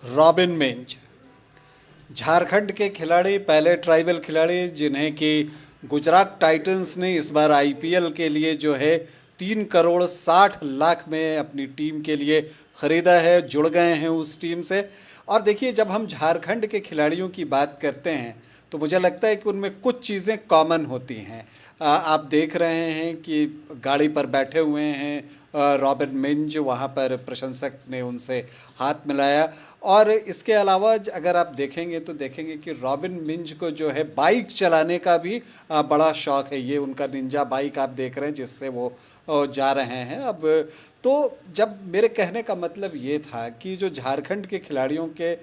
Robin Minz Jharkhand के खिलाड़ी, पहले ट्राइबल खिलाड़ी जिन्हें कि गुजरात टाइटंस ने इस बार आईपीएल के लिए जो है 3 करोड़ 60 लाख में अपनी टीम के लिए खरीदा है, जुड़ गए हैं उस टीम से। और देखिए, जब हम झारखंड के खिलाड़ियों की बात करते हैं तो मुझे लगता है कि उनमें कुछ चीज़ें कॉमन होती हैं। आप देख रहे हैं कि गाड़ी पर बैठे हुए हैं रॉबिन मिंज, वहाँ पर प्रशंसक ने उनसे हाथ मिलाया। और इसके अलावा अगर आप देखेंगे तो देखेंगे कि रॉबिन मिंज को जो है बाइक चलाने का भी बड़ा शौक है। ये उनका निंजा बाइक आप देख रहे हैं जिससे वो जा रहे हैं। अब तो जब मेरे कहने का मतलब ये था कि जो झारखंड के खिलाड़ियों के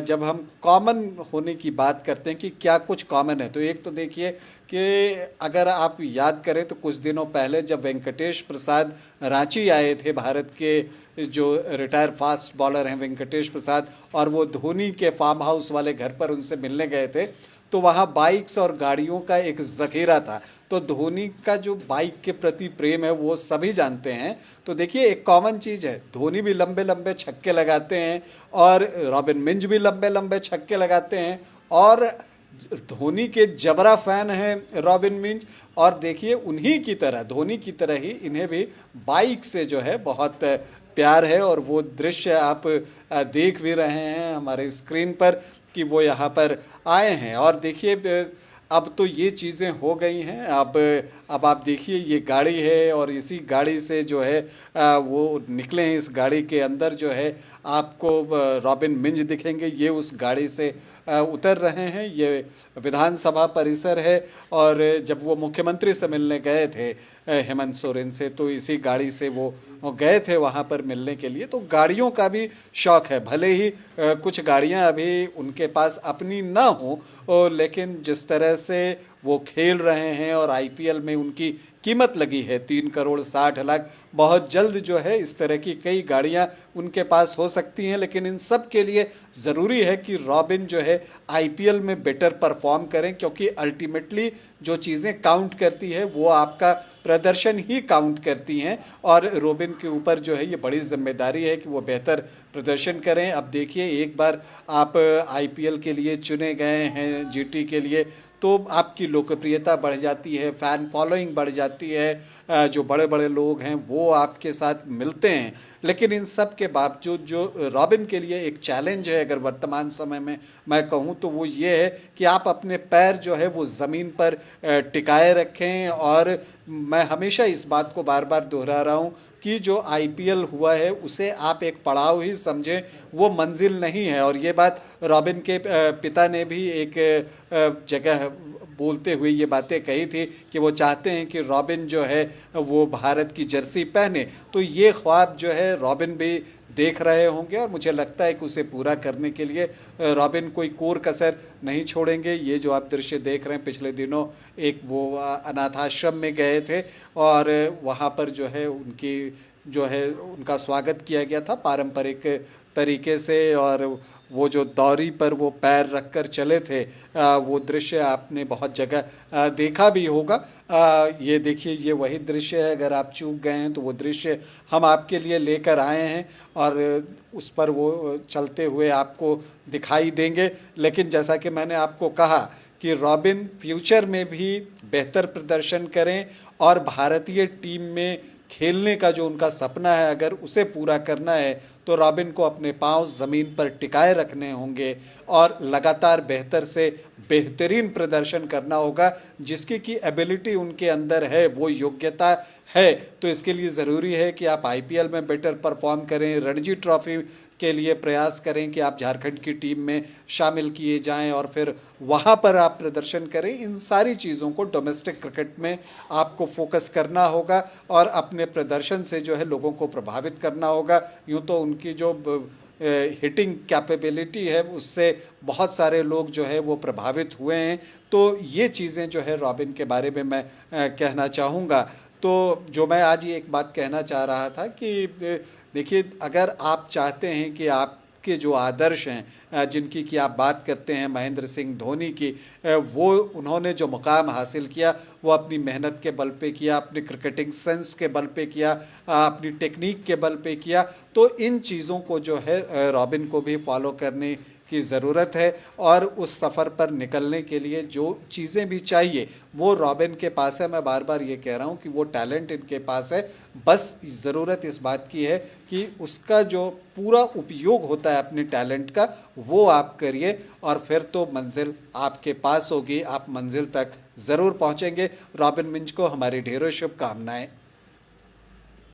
जब हम कॉमन होने की बात करते हैं कि क्या कुछ कॉमन है, तो एक तो देखिए कि अगर आप याद करें तो कुछ दिनों पहले जब वेंकटेश प्रसाद रांची आए थे, भारत के जो रिटायर फास्ट बॉलर हैं वेंकटेश प्रसाद, और वो धोनी के फार्म हाउस वाले घर पर उनसे मिलने गए थे, तो वहाँ बाइक्स और गाड़ियों का एक ज़खीरा था। तो धोनी का जो बाइक के प्रति प्रेम है वो सभी जानते हैं। तो देखिए, एक कॉमन चीज़ है, धोनी भी लंबे लंबे छक्के लगाते हैं और रॉबिन मिंज भी लंबे लंबे छक्के लगाते हैं। और धोनी के जबरा फैन हैं रॉबिन मिंज। और देखिए, उन्हीं की तरह, धोनी की तरह ही इन्हें भी बाइक से जो है बहुत प्यार है। और वो दृश्य आप देख भी रहे हैं हमारे स्क्रीन पर कि वो यहाँ पर आए हैं। और देखिए, अब तो ये चीज़ें हो गई हैं। अब आप देखिए, ये गाड़ी है और इसी गाड़ी से जो है वो निकले हैं। इस गाड़ी के अंदर जो है आपको रॉबिन मिंज दिखेंगे, ये उस गाड़ी से उतर रहे हैं। ये विधानसभा परिसर है। और जब वो मुख्यमंत्री से मिलने गए थे हेमंत सोरेन से, तो इसी गाड़ी से वो गए थे वहाँ पर मिलने के लिए। तो गाड़ियों का भी शौक है, भले ही कुछ गाड़ियाँ अभी उनके पास अपनी ना हो, लेकिन जिस तरह से वो खेल रहे हैं और आईपीएल में उनकी कीमत लगी है 3 करोड़ 60 लाख, बहुत जल्द जो है इस तरह की कई गाड़ियां उनके पास हो सकती हैं। लेकिन इन सब के लिए ज़रूरी है कि रॉबिन जो है आईपीएल में बेटर परफॉर्म करें, क्योंकि अल्टीमेटली जो चीज़ें काउंट करती है वो आपका प्रदर्शन ही काउंट करती हैं। और रॉबिन के ऊपर जो है ये बड़ी जिम्मेदारी है कि वो बेहतर प्रदर्शन करें। अब देखिए, एक बार आप आईपीएल के लिए चुने गए हैं जीटी के लिए, तो आपकी लोकप्रियता बढ़ जाती है, फ़ैन फॉलोइंग बढ़ जाती है, जो बड़े बड़े लोग हैं वो आपके साथ मिलते हैं। लेकिन इन सब के बावजूद जो रॉबिन के लिए एक चैलेंज है, अगर वर्तमान समय में मैं कहूँ, तो वो ये है कि आप अपने पैर जो है वो ज़मीन पर टिकाए रखें। और मैं हमेशा इस बात को बार बार दोहरा रहा हूँ कि जो आईपीएल हुआ है उसे आप एक पड़ाव ही समझें, वो मंजिल नहीं है। और ये बात रॉबिन के पिता ने भी एक जगह बोलते हुए ये बातें कही थी कि वो चाहते हैं कि रॉबिन जो है वो भारत की जर्सी पहने। तो ये ख्वाब जो है रॉबिन भी देख रहे होंगे, और मुझे लगता है कि उसे पूरा करने के लिए रॉबिन कोई कोर कसर नहीं छोड़ेंगे। ये जो आप दृश्य देख रहे हैं, पिछले दिनों एक वो अनाथ आश्रम में गए थे और वहाँ पर जो है उनकी जो है उनका स्वागत किया गया था पारंपरिक तरीके से। और वो जो दौरी पर वो पैर रखकर चले थे, वो दृश्य आपने बहुत जगह देखा भी होगा। ये देखिए, ये वही दृश्य है। अगर आप चूक गए हैं तो वो दृश्य हम आपके लिए लेकर आए हैं और उस पर वो चलते हुए आपको दिखाई देंगे। लेकिन जैसा कि मैंने आपको कहा कि रॉबिन फ्यूचर में भी बेहतर प्रदर्शन करें और भारतीय टीम में खेलने का जो उनका सपना है, अगर उसे पूरा करना है तो रॉबिन को अपने पांव ज़मीन पर टिकाए रखने होंगे और लगातार बेहतर से बेहतरीन प्रदर्शन करना होगा। जिसकी की एबिलिटी उनके अंदर है, वो योग्यता है, तो इसके लिए ज़रूरी है कि आप आईपीएल में बेटर परफॉर्म करें, रणजी ट्रॉफी के लिए प्रयास करें कि आप झारखंड की टीम में शामिल किए जाएं और फिर वहाँ पर आप प्रदर्शन करें। इन सारी चीज़ों को डोमेस्टिक क्रिकेट में आपको फोकस करना होगा और अपने प्रदर्शन से जो है लोगों को प्रभावित करना होगा। यूँ तो उनकी जो हिटिंग कैपेबिलिटी है उससे बहुत सारे लोग जो है वो प्रभावित हुए हैं। तो ये चीज़ें जो है रॉबिन के बारे में मैं कहना चाहूँगा। तो जो मैं आज ये एक बात कहना चाह रहा था कि देखिए, अगर आप चाहते हैं कि आप आपके जो आदर्श हैं, जिनकी कि आप बात करते हैं, महेंद्र सिंह धोनी की, वो उन्होंने जो मुकाम हासिल किया वो अपनी मेहनत के बल पे किया, अपनी क्रिकेटिंग सेंस के बल पे किया, अपनी टेक्निक के बल पे किया। तो इन चीज़ों को जो है रॉबिन को भी फॉलो करने की ज़रूरत है, और उस सफ़र पर निकलने के लिए जो चीज़ें भी चाहिए वो रॉबिन के पास है। मैं बार बार ये कह रहा हूँ कि वो टैलेंट इनके पास है, बस ज़रूरत इस बात की है कि उसका जो पूरा उपयोग होता है अपने टैलेंट का, वो आप करिए, और फिर तो मंजिल आपके पास होगी, आप मंजिल तक ज़रूर पहुँचेंगे। रॉबिन मिंज को हमारी ढेरों शुभकामनाएँ।